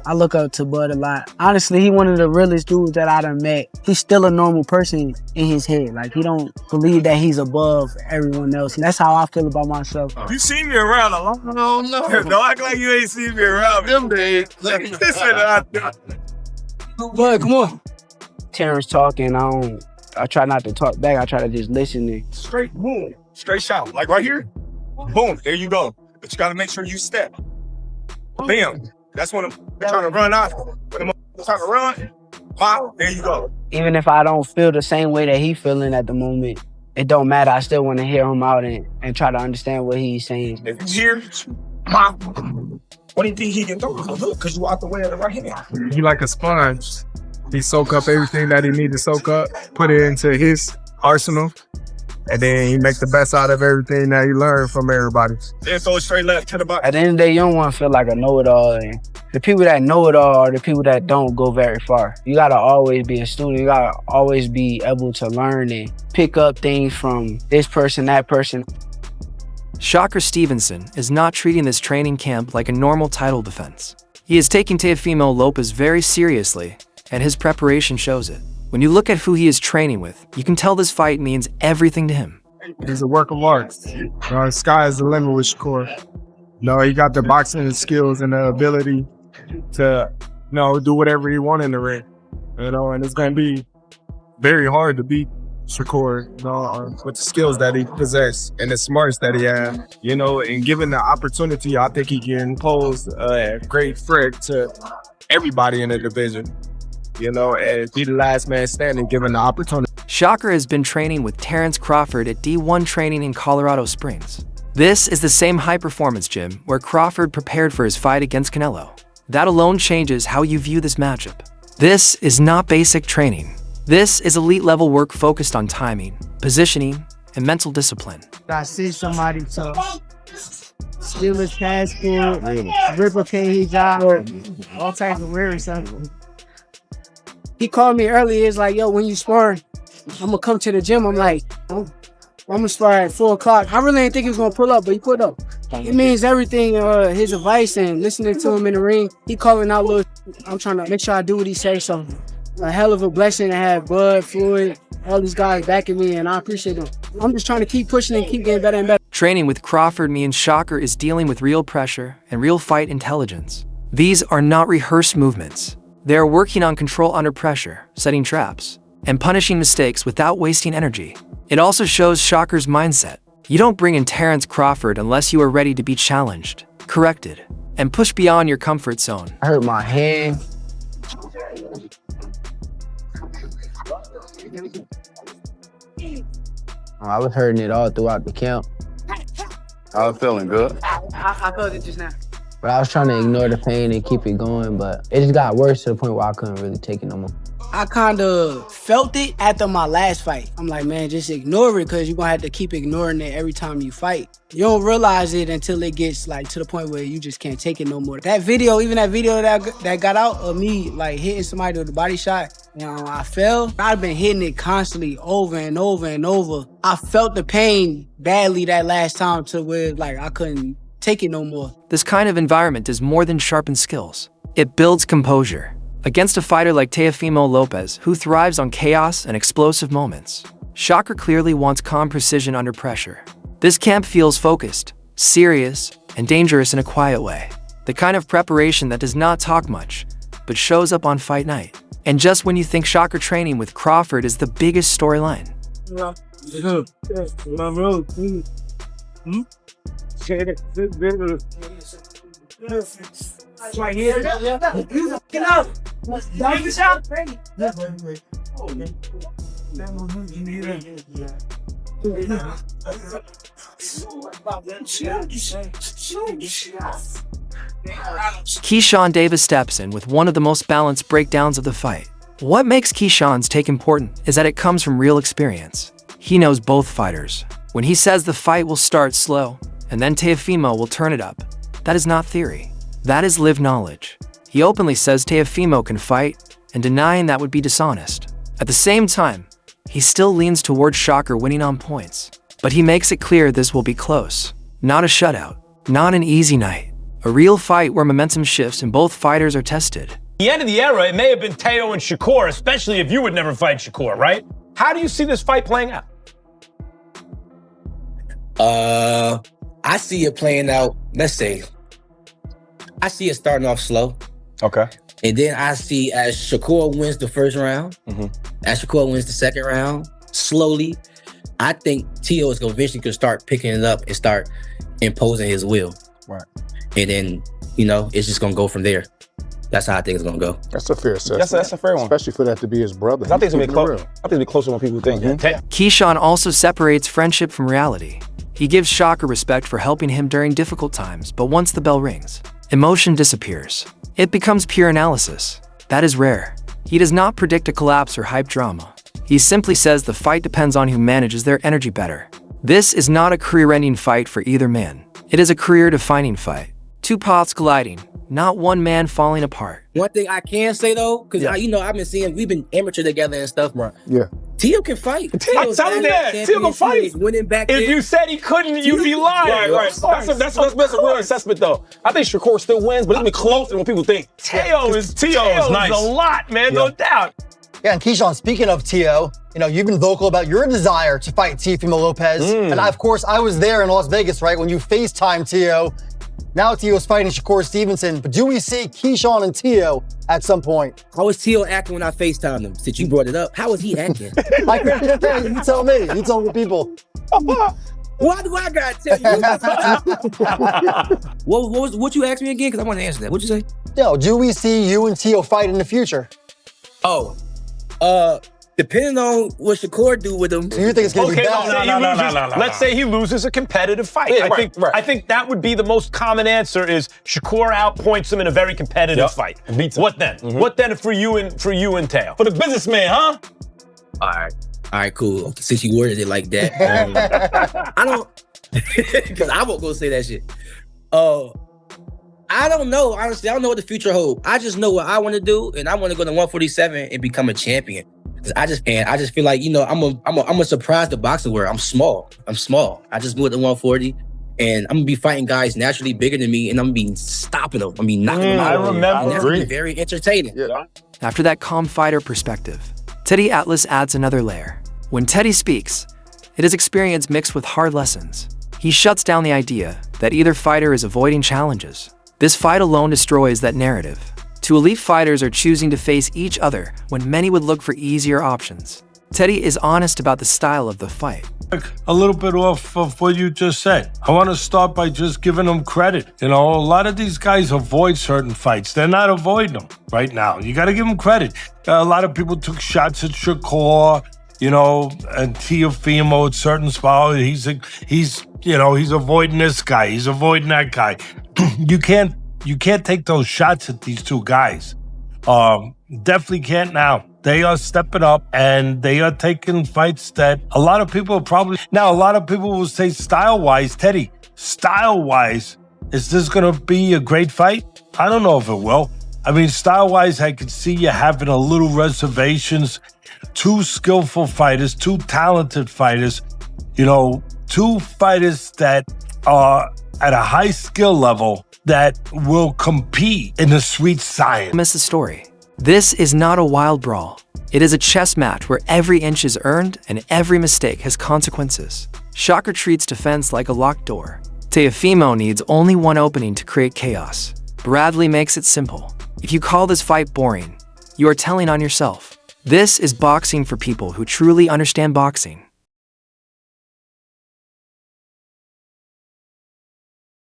I look up to Bud a lot. Honestly, he one of the realest dudes that I done met. He's still a normal person in his head. Like, he don't believe that he's above everyone else. And that's how I feel about myself. You see me around a lot. No. Don't act like you ain't seen me around them days. Bud, come on. Terence talking, I try not to talk back. I try to just listen and straight boom. Straight shot. Like right here. Boom. There you go. But you gotta make sure you step. Bam. That's when I'm trying to run out. When I'm trying to run, pop, there you go. Even if I don't feel the same way that he feeling at the moment, it don't matter. I still want to hear him out and try to understand what he's saying. If he's here, pop. What do you think he can do? Because you out the way of the right hand. He like a sponge. He soak up everything that he need to soak up, put it into his arsenal, and then he make the best out of everything that he learned from everybody. Then throw it straight left to the bottom. At the end of the day, you don't want to feel like a know-it-all. And the people that know it all are the people that don't go very far. You gotta always be a student. You gotta always be able to learn and pick up things from this person, that person. Shakur Stevenson is not treating this training camp like a normal title defense. He is taking Teofimo Lopez very seriously, and his preparation shows it. When you look at who he is training with, you can tell this fight means everything to him. He's a work of art. The sky is the limit with Shakur. He got the boxing skills and the ability to, do whatever he wants in the ring. And it's going to be very hard to beat Shakur, with the skills that he possesses and the smarts that he has. And given the opportunity, I think he can pose a great threat to everybody in the division. And be the last man standing given the opportunity. Shakur has been training with Terence Crawford at D1 training in Colorado Springs. This is the same high-performance gym where Crawford prepared for his fight against Canelo. That alone changes how you view this matchup. This is not basic training. This is elite-level work focused on timing, positioning, and mental discipline. I see somebody to steal his passport, replicate his job, all types of weird stuff. He called me earlier. He's like, yo, when you spar, I'm gonna come to the gym. I'm like, I'm gonna spar at 4 o'clock. I really didn't think he was gonna pull up, but he pulled up. It means everything, his advice and listening to him in the ring. He calling out little, I'm trying to make sure I do what he says. So a hell of a blessing to have Bud, Floyd, all these guys backing me, and I appreciate them. I'm just trying to keep pushing and keep getting better and better. Training with Crawford means Shakur is dealing with real pressure and real fight intelligence. These are not rehearsed movements. They are working on control under pressure, setting traps, and punishing mistakes without wasting energy. It also shows Shakur's mindset. You don't bring in Terence Crawford unless you are ready to be challenged, corrected, and pushed beyond your comfort zone. I hurt my hand. I was hurting it all throughout the camp. I was feeling good. I felt it just now. But I was trying to ignore the pain and keep it going, but it just got worse to the point where I couldn't really take it no more. I kind of felt it after my last fight. I'm like, man, just ignore it because you're going to have to keep ignoring it every time you fight. You don't realize it until it gets like to the point where you just can't take it no more. That video, even that video that got out of me like hitting somebody with a body shot, I fell. I've been hitting it constantly over and over and over. I felt the pain badly that last time to where like I couldn't take it no more. This kind of environment is more than sharpened skills. It builds composure. Against a fighter like Teofimo Lopez, who thrives on chaos and explosive moments, Shakur clearly wants calm precision under pressure. This camp feels focused, serious, and dangerous in a quiet way. The kind of preparation that does not talk much, but shows up on fight night. And just when you think Shakur training with Crawford is the biggest storyline. Right here. Get out. Get out. Keyshawn Davis steps in with one of the most balanced breakdowns of the fight. What makes Keyshawn's take important is that it comes from real experience. He knows both fighters. When he says the fight will start slow, and then Teofimo will turn it up, that is not theory. That is lived knowledge. He openly says Teofimo can fight, and denying that would be dishonest. At the same time, he still leans towards Shakur winning on points. But he makes it clear this will be close. Not a shutout. Not an easy night. A real fight where momentum shifts and both fighters are tested. The end of the era, it may have been Teo and Shakur, especially if you would never fight Shakur, right? How do you see this fight playing out? I see it playing out, let's say, I see it starting off slow. Okay. And then I see as Shakur wins the first round, as Shakur wins the second round, slowly, I think Teo is going to eventually start picking it up and start imposing his will. Right. And then, you know, it's just going to go from there. That's how I think it's going to go. That's a fair assessment. That's a fair one. Especially for that to be his brother. I think it's going to be close. I think it'll be closer than people think. Keyshawn also separates friendship from reality. He gives Shakur respect for helping him during difficult times, but once the bell rings, emotion disappears. It becomes pure analysis. That is rare. He does not predict a collapse or hype drama. He simply says the fight depends on who manages their energy better. This is not a career-ending fight for either man. It is a career-defining fight. Two paths colliding, not one man falling apart. One thing I can say though, because I've been seeing, we've been amateur together and stuff. Right. Yeah. Teo can fight. I'm telling you that. Teo can fight. Winning back If you said he couldn't, you'd be lying. Right. That's a real assessment, though. I think Shakur still wins, but it's been closer than what people think. Teo is nice. A lot, man, no doubt. Yeah, and Keyshawn, speaking of Teo, you know, you've been vocal about your desire to fight Teofimo Lopez. And of course, I was there in Las Vegas, right, when you FaceTime Teo. Now Teo's fighting Shakur Stevenson, but do we see Keyshawn and Teo at some point? How was Teo acting when I FaceTimed him? Since you brought it up, how was he acting? You tell me. You tell the people. Why do I gotta tell you? What you asked me again? Because I want to answer that. What'd you say? Yo, do we see you and Teo fight in the future? Oh, depending on what Shakur do with him. So you think it's gonna be bad? Let's say he loses a competitive fight. Yeah, I think that would be the most common answer is Shakur outpoints him in a very competitive fight. And beats him. What then? What then for you and Teo? For the businessman, huh? All right, cool. Since you worded it like that, I don't, because I won't go say that shit. I don't know, honestly. I don't know what the future holds. I just know what I want to do, and I want to go to 147 and become a champion. I just feel like, you know, I'm a surprise the boxing world. I'm small. I just moved to 140, and I'm gonna be fighting guys naturally bigger than me, and I'm gonna be stopping them. I mean, knocking them out. I remember. And that's gonna be very entertaining. Yeah. After that calm fighter perspective, Teddy Atlas adds another layer. When Teddy speaks, it is experience mixed with hard lessons. He shuts down the idea that either fighter is avoiding challenges. This fight alone destroys that narrative. Two elite fighters are choosing to face each other when many would look for easier options. Teddy is honest about the style of the fight. A little bit off of what you just said. I want to start by just giving them credit. You know, a lot of these guys avoid certain fights. They're not avoiding them right now. You got to give them credit. A lot of people took shots at Shakur, you know, and Teofimo at certain spots. He's avoiding this guy. He's avoiding that guy. You can't take those shots at these two guys. Definitely can't now. They are stepping up and they are taking fights that a lot of people will say style-wise, Teddy, style-wise, is this going to be a great fight? I don't know if it will. I mean, style-wise, I could see you having a little reservations. Two skillful fighters, two talented fighters, you know, two fighters that are at a high skill level that will compete in the sweet science. Miss the story. This is not a wild brawl. It is a chess match where every inch is earned and every mistake has consequences. Shakur treats defense like a locked door. Teofimo needs only one opening to create chaos. Bradley makes it simple. If you call this fight boring, you are telling on yourself. This is boxing for people who truly understand boxing.